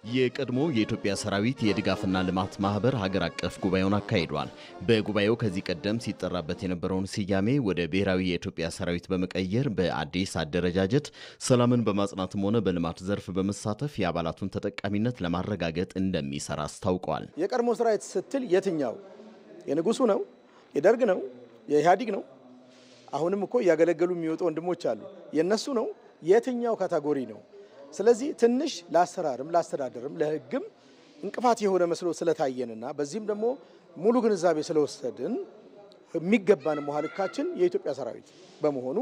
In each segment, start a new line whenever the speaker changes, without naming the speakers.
የቀድሞ የኢትዮጵያ ሰራዊት የድጋፍና ልማት ማህበር ሀገር አቀፍ ጉባኤውን አካሂዷል። በጉባኤው ከዚህ ቀደም ሲጠራበት የነበረውን ስያሜ ወደ ብሔራዊ የኢትዮጵያ ሰራዊት በመቀየር በአዲስ አደረጃጀት ሰላምን በማጽናትም ሆነ በልማት ዘርፍ በመሳተፍ የአባላቱን ተጠቃሚነት ለማረጋገጥ እንደሚሰራ አስታውቋል።
የቀድሞ ሰራዊት ስትል የትኛው የንጉሱ ነው? የደርግ ነው? የኢህአዴግ ነው? አሁንም እኮ እያገለገሉ የሚወጡ ወንድሞች አሉ። የነሱ ነው? የትኛው ካቴጎሪ ነው? ስለዚህ ትንሽ ለአሰራርም ለአስተዳደርም ለህግም እንቅፋት የሆነ መስሎ ስለታየንና በዚህም ደግሞ ሙሉ ግንዛቤ ስለወሰድን የሚገባን መዋልካችን የኢትዮጵያ ሰራዊት በመሆኑ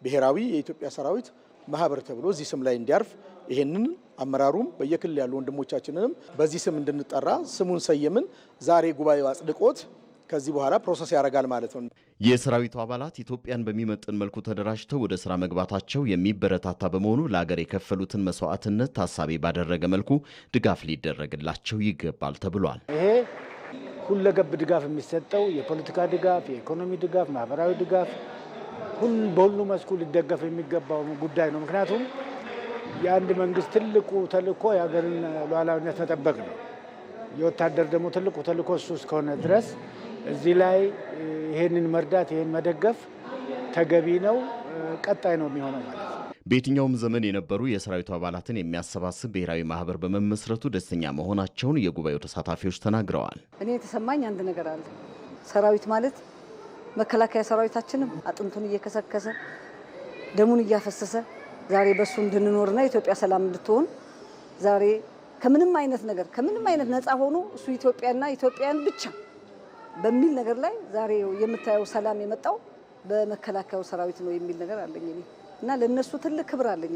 ብሔራዊ የኢትዮጵያ ሰራዊት ማህበር ተብሎ እዚህ ስም ላይ እንዲያርፍ ይሄንን አመራሩም በየክልል ያሉ ወንድሞቻችንንም በዚህ ስም እንድንጠራ ስሙን ሰየምን። ዛሬ ጉባኤው አጽድቆት ከዚህ በኋላ ፕሮሰስ ያደርጋል ማለት ነው።
የሰራዊቱ አባላት ኢትዮጵያን በሚመጥን መልኩ ተደራጅተው ወደ ስራ መግባታቸው የሚበረታታ በመሆኑ ለሀገር የከፈሉትን መስዋዕትነት ታሳቢ ባደረገ መልኩ ድጋፍ ሊደረግላቸው ይገባል ተብሏል።
ይሄ ሁለገብ ድጋፍ የሚሰጠው የፖለቲካ ድጋፍ፣ የኢኮኖሚ ድጋፍ፣ ማህበራዊ ድጋፍ በሁሉ መስኩ ሊደገፍ የሚገባው ጉዳይ ነው። ምክንያቱም የአንድ መንግስት ትልቁ ተልእኮ የሀገርን ሉዓላዊነት መጠበቅ ነው። የወታደር ደግሞ ትልቁ ተልእኮ እሱ እስከሆነ ድረስ እዚህ ላይ ይሄንን መርዳት ይሄን መደገፍ ተገቢ ነው፣ ቀጣይ ነው የሚሆነው ማለት ነው።
በየትኛውም ዘመን የነበሩ የሰራዊቱ አባላትን የሚያሰባስብ ብሔራዊ ማህበር በመመስረቱ ደስተኛ መሆናቸውን የጉባኤው ተሳታፊዎች ተናግረዋል።
እኔ የተሰማኝ አንድ ነገር አለ። ሰራዊት ማለት መከላከያ ሰራዊታችንም አጥንቱን እየከሰከሰ ደሙን እያፈሰሰ ዛሬ በሱ እንድንኖርና ኢትዮጵያ ሰላም እንድትሆን ዛሬ ከምንም አይነት ነፃ ሆኖ እሱ ኢትዮጵያና ኢትዮጵያን ብቻ በሚል ነገር ላይ ዛሬ የምታየው ሰላም የመጣው በመከላከያው ሰራዊት ነው የሚል ነገር አለኝ እኔ እና ለነሱ ትልቅ ክብር አለኝ።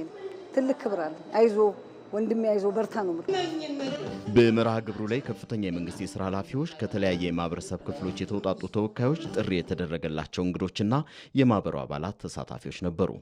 አይዞ ወንድሜ አይዞ በርታ ነው።
በመርሃ ግብሩ ላይ ከፍተኛ የመንግስት የስራ ኃላፊዎች፣ ከተለያየ የማህበረሰብ ክፍሎች የተውጣጡ ተወካዮች፣ ጥሪ የተደረገላቸው እንግዶችና የማህበሩ አባላት ተሳታፊዎች ነበሩ።